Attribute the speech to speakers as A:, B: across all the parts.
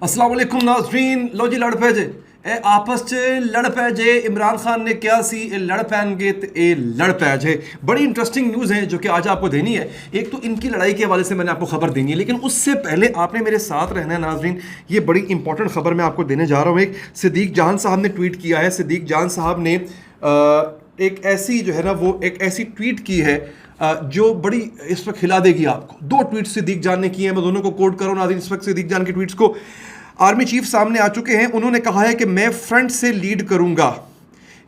A: अस्सलाम वालेकुम नाज़रीन। लो जी लड़ पे जे ए आपस च लड़ पै जे इमरान खान ने क्या सी ए लड़ पैनगे ते ए लड़ पै जे। बड़ी इंटरेस्टिंग न्यूज़ है जो कि आज आपको देनी है। एक तो इनकी लड़ाई के हवाले से मैंने आपको खबर देनी है, लेकिन उससे पहले आपने मेरे साथ रहना है नाज़रीन। ये बड़ी इंपॉर्टेंट खबर मैं आपको देने जा रहा हूँ। एक सिद्दीक जान साहब ने ट्वीट किया है। सिद्दीक जान साहब ने एक ऐसी जो है ना वो एक ऐसी ट्वीट की है जो बड़ी इस वक्त हिला देगी आपको। दो ट्वीट सिद्दीक जान ने किए हैं, मैं दोनों को कोट करूँ नाज़रीन। इस वक्त सिद्दीक जान के ट्वीट्स को आर्मी चीफ सामने आ चुके हैं। उन्होंने कहा है कि मैं फ्रंट से लीड करूंगा,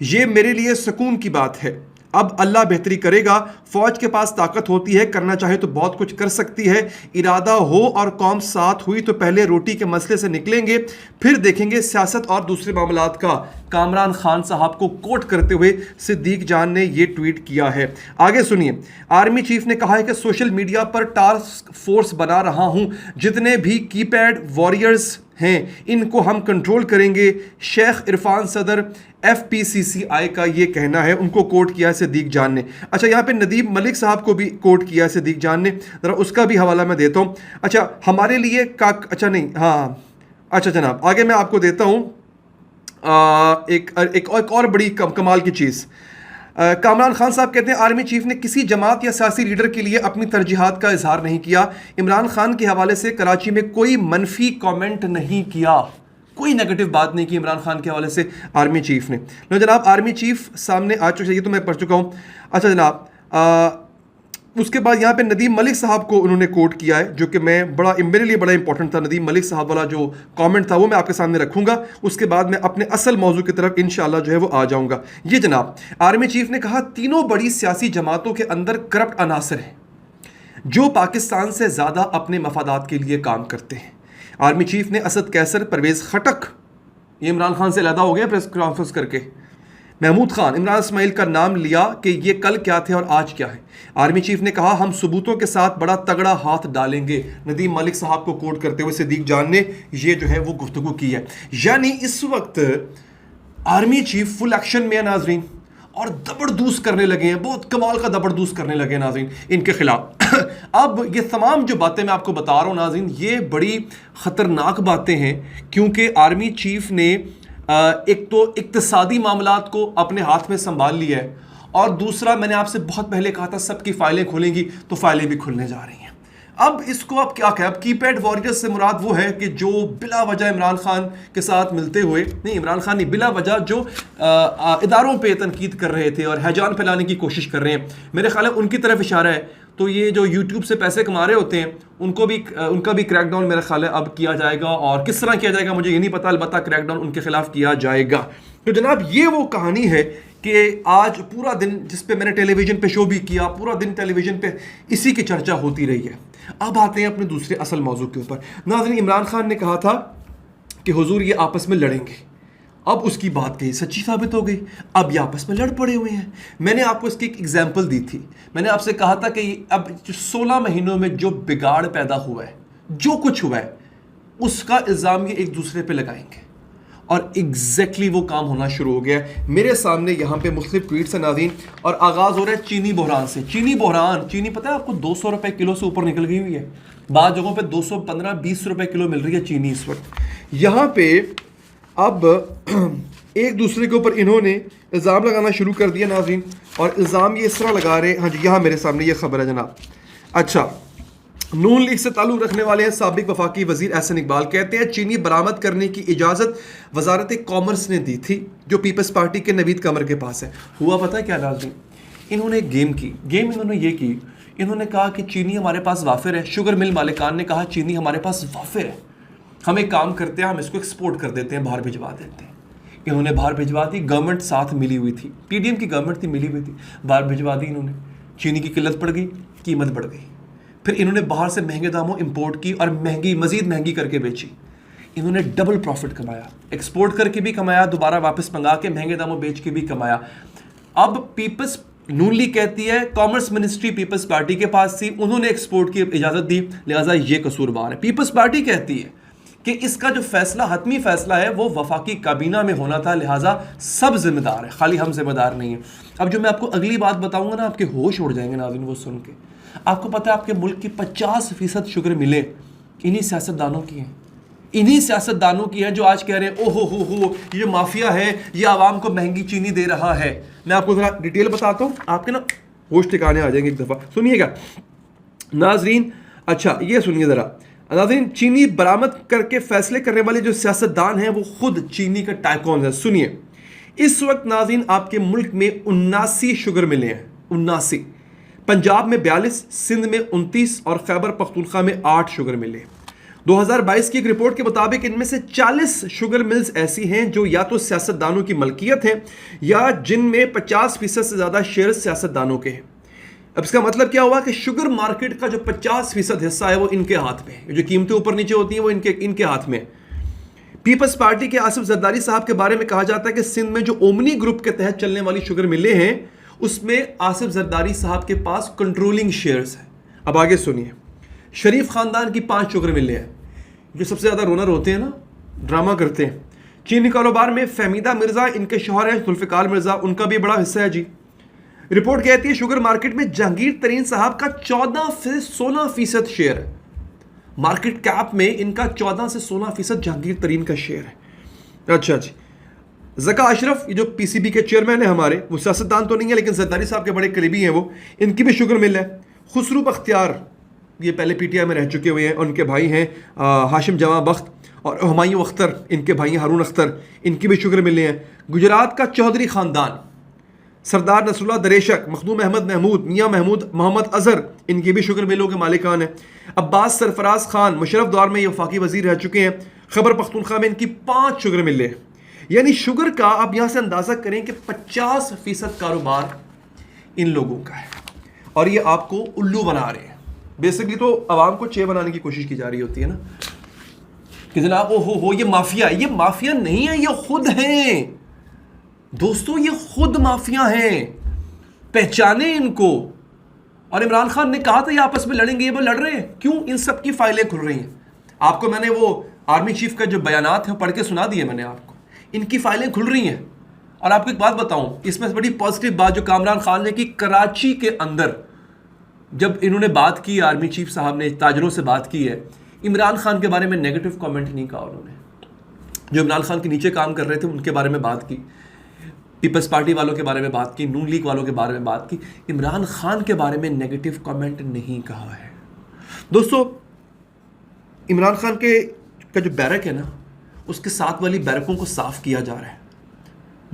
A: ये मेरे लिए सुकून की बात है। अब अल्लाह बेहतरी करेगा। फौज के पास ताकत होती है, करना चाहे तो बहुत कुछ कर सकती है। इरादा हो और कौम साथ हुई तो पहले रोटी के मसले से निकलेंगे, फिर देखेंगे सियासत और दूसरे मामलात का। कामरान खान साहब को कोट करते हुए सिद्दीक जान ने यह ट्वीट किया है। आगे सुनिए। आर्मी चीफ ने कहा है कि सोशल मीडिया पर टास्क फोर्स बना रहा हूं, जितने भी कीपैड वॉरियर्स हैं इनको हम कंट्रोल करेंगे। शेख इरफान सदर FPCCI का ये कहना है। उनको कोट किया है सिद्दीक जान ने। अच्छा, यहाँ पे नदीम मलिक साहब को भी कोट किया है सिद्दीक जान ने। ज़रा उसका भी हवाला मैं देता हूँ। अच्छा, हमारे लिए अच्छा नहीं, हाँ अच्छा जनाब, आगे मैं आपको देता हूँ एक और बड़ी कमाल की चीज़। कामरान खान साहब कहते हैं आर्मी चीफ ने किसी जमात या सियासी लीडर के लिए अपनी तरजीहात का इजहार नहीं किया। इमरान खान के हवाले से कराची में कोई मनफी कमेंट नहीं किया, कोई नेगेटिव बात नहीं की इमरान खान के हवाले से आर्मी चीफ ने। लो जनाब, आर्मी चीफ सामने आ चुके, ये तो मैं पढ़ चुका हूँ। अच्छा जनाब, उसके बाद यहाँ पे नदीम मलिक साहब को उन्होंने कोट किया है, जो कि मेरे लिए बड़ा इंपॉर्टेंट था। नदीम मलिक साहब वाला जो कमेंट था वो मैं आपके सामने रखूंगा। उसके बाद मैं अपने असल मौजू की तरफ इंशाल्लाह जो है वो आ जाऊंगा। ये जनाब, आर्मी चीफ ने कहा तीनों बड़ी सियासी जमातों के अंदर करप्ट अनासर हैं जो पाकिस्तान से ज़्यादा अपने मफादात के लिए काम करते हैं। आर्मी चीफ ने असद कैसर, परवेज़ खटक, ये इमरान खान से अलहदा हो गया प्रेस कॉन्फ्रेंस करके, महमूद खान, इमरान इस्माइल का नाम लिया कि ये कल क्या थे और आज क्या है। आर्मी चीफ ने कहा हम सबूतों के साथ बड़ा तगड़ा हाथ डालेंगे। नदीम मलिक साहब को कोट करते हुए सिद्दीक जान ने ये जो है वो गुफ्तगू की है। यानी इस वक्त आर्मी चीफ फुल एक्शन में है नाजरीन, और दबड़दूस करने लगे हैं, बहुत कमाल का दबड़दूस करने लगे हैं नाजरीन इनके खिलाफ। अब ये तमाम जो बातें मैं आपको बता रहा हूँ नाजरीन, ये बड़ी ख़तरनाक बातें हैं, क्योंकि आर्मी चीफ ने एक तो इक्तिसादी मामलात को अपने हाथ में संभाल लिया है, और दूसरा मैंने आपसे बहुत पहले कहा था सबकी फाइलें खुलेंगी, तो फाइलें भी खुलने जा रही हैं। अब इसको अब क्या कहें, अब कीपैड वॉरियर्स से मुराद वो है कि जो बिला वजह इमरान खान के साथ मिलते हुए, नहीं इमरान खान नहीं, बिला वजह जो इदारों पे तनकीद कर रहे थे और हैजान फैलाने की कोशिश कर रहे हैं, मेरे ख्याल है उनकी तरफ इशारा है। तो ये जो यूट्यूब से पैसे कमा रहे होते हैं उनका भी क्रैकडाउन मेरा ख्याल है अब किया जाएगा, और किस तरह किया जाएगा मुझे ये नहीं पता, अलबत्ता क्रैकडाउन उनके खिलाफ किया जाएगा। तो जनाब ये वो कहानी है कि आज पूरा दिन, जिस पे मैंने टेलीविज़न पे शो भी किया, पूरा दिन टेलीविज़न पे इसी की चर्चा होती रही है। अब आते हैं अपने दूसरे असल मौजू के ऊपर। नाज़रीन, इमरान खान ने कहा था कि हुजूर ये आपस में लड़ेंगे, अब उसकी बात कही सच्ची साबित हो गई। अब ये आपस में लड़ पड़े हुए हैं। मैंने आपको इसकी एक एग्जाम्पल दी थी। मैंने आपसे कहा था कि अब 16 महीनों में जो बिगाड़ पैदा हुआ है, जो कुछ हुआ है, उसका इल्ज़ाम ये एक दूसरे पे लगाएंगे, और एग्जैक्टली वो काम होना शुरू हो गया है। मेरे सामने यहाँ पे मुख्तलिफ ट्वीट्स हैं नाज़रीन, और आगाज़ हो रहा है चीनी बहरान से। चीनी बहरान, चीनी पता है आपको 200 रुपये किलो से ऊपर निकल गई हुई है। बाद जगहों पे 215-20 रुपये किलो मिल रही है चीनी इस वक्त। यहाँ पे अब एक दूसरे के ऊपर इन्होंने इल्ज़ाम लगाना शुरू कर दिया नाज़रीन, और इल्ज़ाम ये इस तरह लगा रहे हैं। हाँ जी, यहाँ मेरे सामने ये खबर है जनाब। अच्छा, नून लीग से ताल्लुक़ रखने वाले हैं साबिक वफाकी वज़ीर एहसन इकबाल, कहते हैं चीनी बरामद करने की इजाज़त वजारत कॉमर्स ने दी थी, जो पीपल्स पार्टी के नवीद कमर के पास है। हुआ पता है क्या नाज़रीन, इन्होंने एक गेम इन्होंने ये की, इन्होंने कहा कि चीनी हमारे पास वाफिर है। शुगर मिल मालिकान ने कहा चीनी हमारे पास वाफिर है, हम एक काम करते हैं, हम इसको एक्सपोर्ट कर देते हैं, बाहर भिजवा देते हैं। इन्होंने बाहर भिजवा दी, गवर्नमेंट साथ मिली हुई थी, PDM की गवर्नमेंट थी, मिली हुई थी, बाहर भिजवा दी इन्होंने। चीनी की किल्लत पड़ गई, कीमत बढ़ गई, फिर इन्होंने बाहर से महंगे दामों इंपोर्ट की और मज़ीद महंगी करके बेची। इन्होंने डबल प्रॉफिट कमाया, एक्सपोर्ट करके भी कमाया, दोबारा वापस मंगा के महंगे दामों बेच के भी कमाया। अब पीपल्स नून लीग कहती है कॉमर्स मिनिस्ट्री पीपल्स पार्टी के पास थी, उन्होंने एक्सपोर्ट की इजाज़त दी, लिहाजा ये कसूरवार है। पीपल्स पार्टी कहती है कि इसका जो फैसला, हतमी फैसला है, वो वफाकी काबीना में होना था, लिहाजा सब जिम्मेदार है, खाली हम जिम्मेदार नहीं है। अब जो मैं आपको अगली बात बताऊंगा ना, आपके होश उड़ जाएंगे नाज़रीन वो सुन के। आपको पता है आपके मुल्क की 50% शुगर मिले इन्हीं सियासतदानों की हैं, इन्हीं सियासतदानों की है जो आज कह रहे हैं ओहो हो ये जो माफिया है ये आवाम को महंगी चीनी दे रहा है। मैं आपको जरा डिटेल बताता हूं, आपके ना होश ठिकाने आ जाएंगे एक दफा, सुनिएगा नाजरीन। अच्छा ये सुनिए जरा नाज़रीन, चीनी बरामद करके फैसले करने वाले जो सियासतदान हैं वो खुद चीनी के टाइकॉन हैं। सुनिए, इस वक्त नाज़रीन आपके मुल्क में 79 शुगर मिले हैं, 79। पंजाब में 42, सिंध में 29 और खैबर पख्तूनख्वा में 8 शुगर मिले। 2022 की एक रिपोर्ट के मुताबिक इनमें से 40 शुगर मिल्स ऐसी हैं जो या तो सियासतदानों की मलकियत हैं या जिनमें 50% से ज़्यादा शेयर सियासतदानों के हैं। अब इसका मतलब क्या हुआ कि शुगर मार्केट का जो 50% हिस्सा है वो इनके हाथ में है, जो कीमतें ऊपर नीचे होती हैं वो इनके हाथ में। पीपल्स पार्टी के आसिफ जरदारी साहब के बारे में कहा जाता है कि सिंध में जो ओमनी ग्रुप के तहत चलने वाली शुगर मिलें हैं उसमें आसिफ जरदारी साहब के पास कंट्रोलिंग शेयर्स हैं। अब आगे सुनिए, शरीफ खानदान की 5 शुगर मिलें हैं, जो सबसे ज़्यादा रोनर होते हैं ना, ड्रामा करते हैं चीनी कारोबार में। फहमीदा मिर्ज़ा इनके शौहर हैं, जुल्फ़िकार मिर्ज़ा, उनका भी बड़ा हिस्सा है जी। रिपोर्ट कहती है शुगर मार्केट में जहांगीर तरीन साहब का 14 से 16% शेयर है। मार्केट कैप में इनका 14 से 16% जहांगीर तरीन का शेयर है। अच्छा जी, ज़का अशरफ, ये जो पीसीबी के चेयरमैन है हमारे, वो सियासतदान तो नहीं है लेकिन जरदारी साहब के बड़े करीबी हैं वो, इनकी भी शुगर मिल है। खुसरू बख्तियार, ये पहले पीटीआई में रह चुके हुए हैं, उनके भाई हैं हाशिम जमा बख्त और हुमायूं अख्तर, इनके भाई हैं हारून अख्तर, इनकी भी शुगर मिले हैं। गुजरात का चौधरी ख़ानदान, सरदार नसरुल्लाह दरेशक, मखदूम अहमद महमूद, मियाँ महमूद मोहम्मद अजहर, इनकी भी शुगर मिलों के मालिकान हैं। अब्बास सरफराज खान मुशर्रफ दौर में ये वफाकी वजीर रह चुके हैं। खैबर पख्तूनख्वा में इनकी 5 शुगर मिले हैं। यानी शुगर का आप यहाँ से अंदाज़ा करें कि 50% कारोबार इन लोगों का है और ये आपको उल्लू बना रहे हैं। बेसिकली तो आवाम को चे बनाने की कोशिश की जा रही होती है ना कि जनाब ओ हो ये माफिया है। ये माफिया नहीं है, ये खुद हैं दोस्तों, ये खुद माफिया हैं, पहचाने इनको। और इमरान खान ने कहा था ये आपस में लड़ेंगे, ये वो लड़ रहे हैं। क्यों? इन सब की फाइलें खुल रही हैं। आपको मैंने वो आर्मी चीफ का जो बयानात है पढ़ के सुना दिए मैंने आपको, इनकी फाइलें खुल रही हैं। और आपको एक बात बताऊं, इसमें बड़ी पॉजिटिव बात जो कामरान खान ने की, कराची के अंदर जब इन्होंने बात की, आर्मी चीफ साहब ने ताजरों से बात की है, इमरान खान के बारे में नेगेटिव कमेंट नहीं कहा उन्होंने। जो इमरान खान के नीचे काम कर रहे थे उनके बारे में बात की, पीपल्स पार्टी वालों के बारे में बात की, नून लीग वालों के बारे में बात की, इमरान खान के बारे में नेगेटिव कमेंट नहीं कहा है। दोस्तों, इमरान खान का जो बैरक है ना, उसके साथ वाली बैरकों को साफ किया जा रहा है।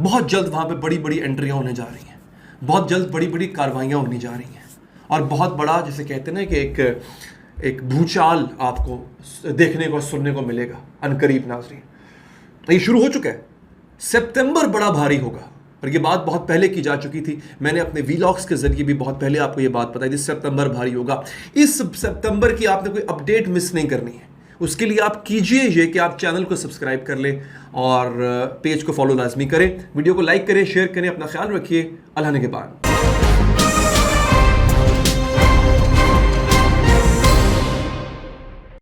A: बहुत जल्द वहाँ पे बड़ी बड़ी एंट्रियाँ होने जा रही हैं, बहुत जल्द बड़ी बड़ी कार्रवाइयाँ होने जा रही हैं और बहुत बड़ा, जैसे कहते हैं ना कि एक भूचाल आपको देखने को सुनने को मिलेगा अनकरीब। नाज़रीन, ये शुरू हो चुका है। सितंबर बड़ा भारी होगा और ये बात बहुत पहले की जा चुकी थी। मैंने अपने वीलॉग्स के जरिए भी बहुत पहले आपको ये बात बताई थी, सितंबर भारी होगा। इस सितंबर की आपने कोई अपडेट मिस नहीं करनी है। उसके लिए आप कीजिए ये कि आप चैनल को सब्सक्राइब कर लें और पेज को फॉलो लाजमी करें, वीडियो को लाइक करें, शेयर करें। अपना ख्याल रखिए। अल्लाह ने के बाद।